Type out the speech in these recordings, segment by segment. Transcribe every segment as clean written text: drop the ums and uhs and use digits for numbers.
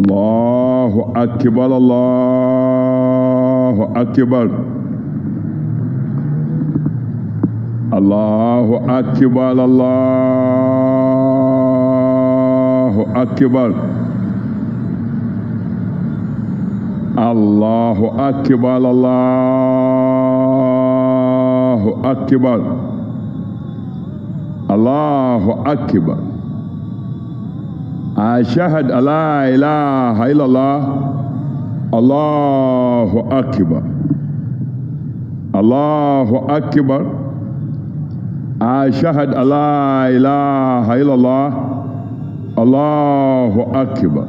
Allahu Akbar, Allahu Akbar. Allahu Akbar, Allahu Akbar. Allahu Akbar, Allahu Akbar. Allahu Akbar. Ashhadu an la ilaha illallah. Allahu Akbar. Allahu Akbar. Ashhadu an la ilaha illallah. Allahu Akbar.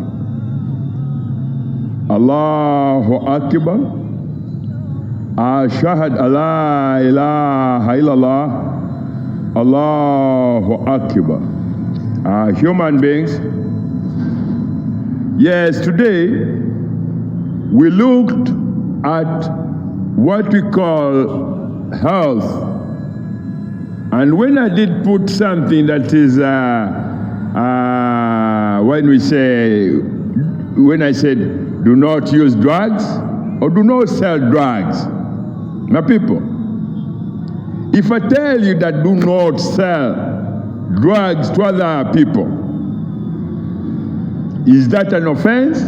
Allahu Akbar. Ashhadu an la ilaha illallah. Allahu Akbar. Human beings, yes, today we looked at what we call health. And when I did put something that is, when I said do not use drugs or do not sell drugs, my people, if I tell you that do not sell drugs to other people, is that an offense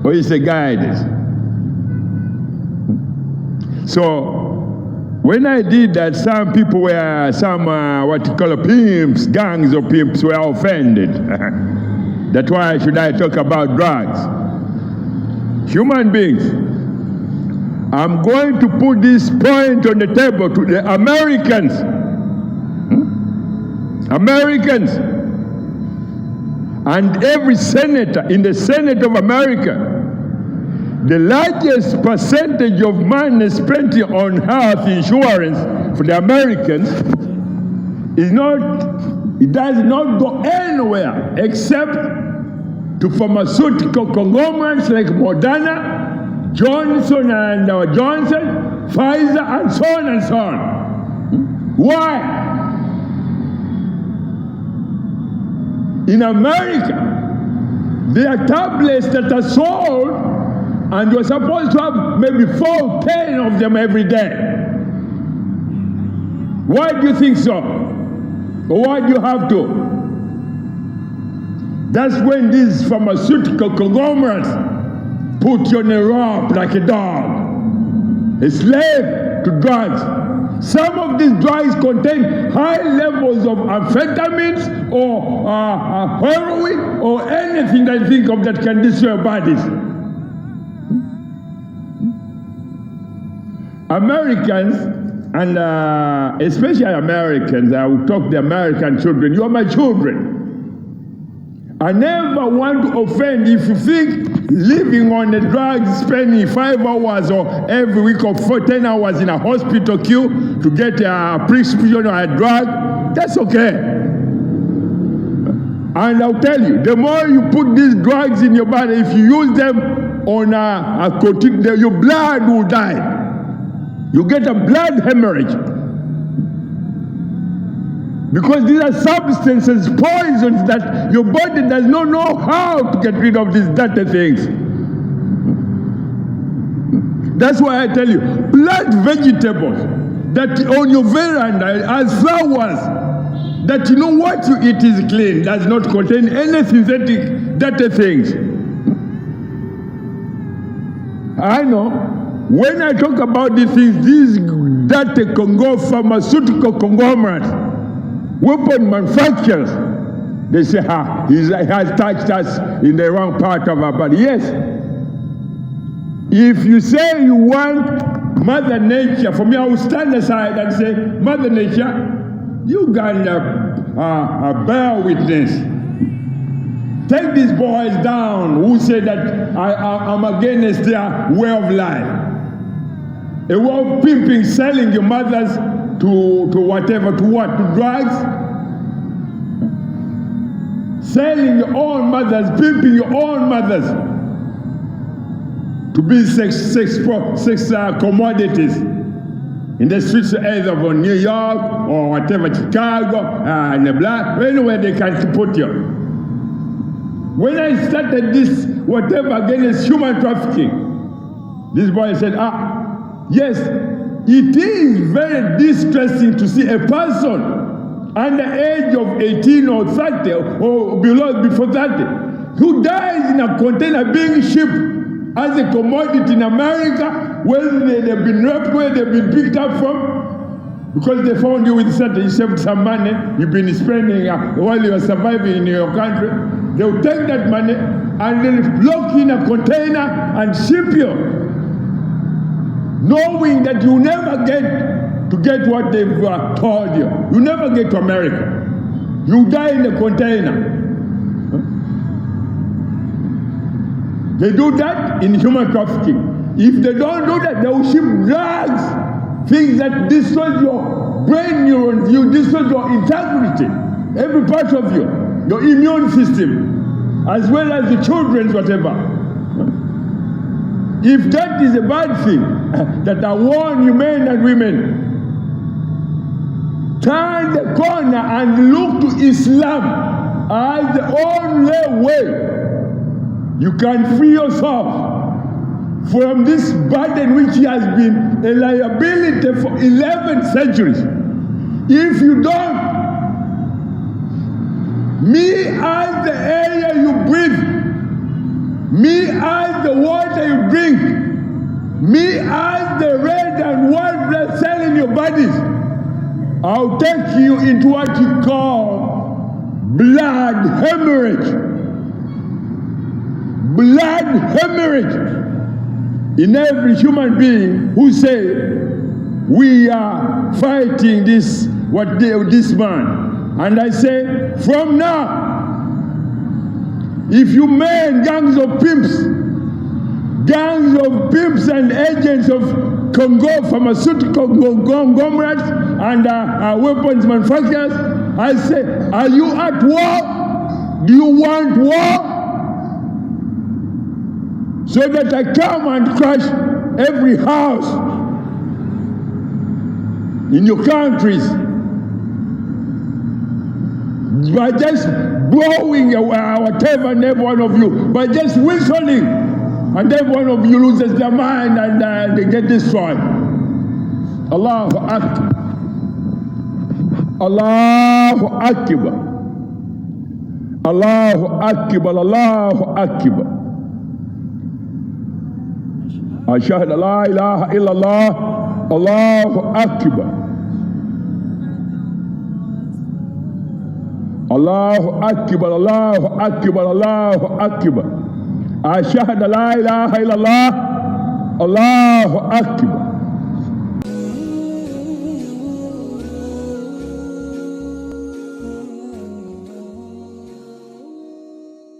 or is it guidance? So when I did that, some people were, what you call pimps, gangs of pimps were offended. That's why should I talk about drugs? Human beings, I'm going to put this point on the table to the Americans. Americans. And every senator in the Senate of America, the largest percentage of money spent on health insurance for the Americans is it does not go anywhere except to pharmaceutical conglomerates like Moderna, Johnson and Johnson, Pfizer, and so on and so on. Why? In America, there are tablets that are sold, and you're supposed to have maybe 4, 10 of them every day. Why do you think so? Or why do you have to? That's when these pharmaceutical conglomerates put you on a rope like a dog, a slave to drugs. Some of these drugs contain high levels of amphetamines or heroin or anything that you think of that can destroy your bodies. Americans, and especially Americans, I will talk to the American children, you are my children. I never want to offend if you think living on the drugs, spending 5 hours or every week or 10 hours in a hospital queue to get a prescription or a drug, that's okay. And I'll tell you, the more you put these drugs in your body, if you use them on your blood will die. You get a blood hemorrhage. Because these are substances, poisons that your body does not know how to get rid of these dirty things. That's why I tell you, plant vegetables that on your veranda as flowers, that you know what you eat is clean, does not contain any synthetic dirty things. I know. When I talk about these things, these dirty pharmaceutical conglomerates, weapon manufacturers, they say, he has touched us in the wrong part of our body. Yes. If you say you want Mother Nature, for me, I will stand aside and say, Mother Nature, you got bear witness. Take these boys down who say that I'm against their way of life. A way of pimping, selling your mothers to whatever, to what? To drugs? Selling your own mothers, pimping your own mothers to be sex commodities in the streets either of New York or whatever, Chicago, and the black, anywhere they can put you. When I started this, whatever, against human trafficking, this boy said, yes, it is very distressing to see a person under the age of 18 or 30 or below, before 30, who dies in a container being shipped as a commodity in America, where they've been raped, where they've been picked up from, because they found you with certain, you saved some money, you've been spending while you are surviving in your country. They'll take that money and then lock you in a container and ship you, knowing that you never get what they've told you. You never get to America. You die in the container. They do that in human trafficking. If they don't do that, they will ship drugs, things that destroy your brain neurons, you destroy your integrity, every part of you, your immune system, as well as the children's whatever. If that is a bad thing, that I warn you men and women, turn the corner and look to Islam as the only way you can free yourself from this burden which has been a liability for 11 centuries. If you don't, me as the air you breathe, me as the water you drink, me as the red and white blood cell in your bodies, I'll take you into what you call blood hemorrhage. Blood hemorrhage in every human being who say we are fighting this man. And I say, from now, if you men, gangs of pimps and agents of Congo pharmaceutical conglomerates and weapons manufacturers, I say, are you at war? Do you want war? So that I come and crush every house in your countries by just blowing whatever and every one of you, by just whistling, and every one of you loses their mind and they get destroyed. Allahu Akbar. Allahu Akbar. Allahu Akbar. Allahu Akbar. Ashhadu an la ilaha illallah. Allahu Akbar. Allahu Akbar. Allahu Akbar. Allahu Akbar. Ashhadu an la ilaha illallah. Allahu Akbar.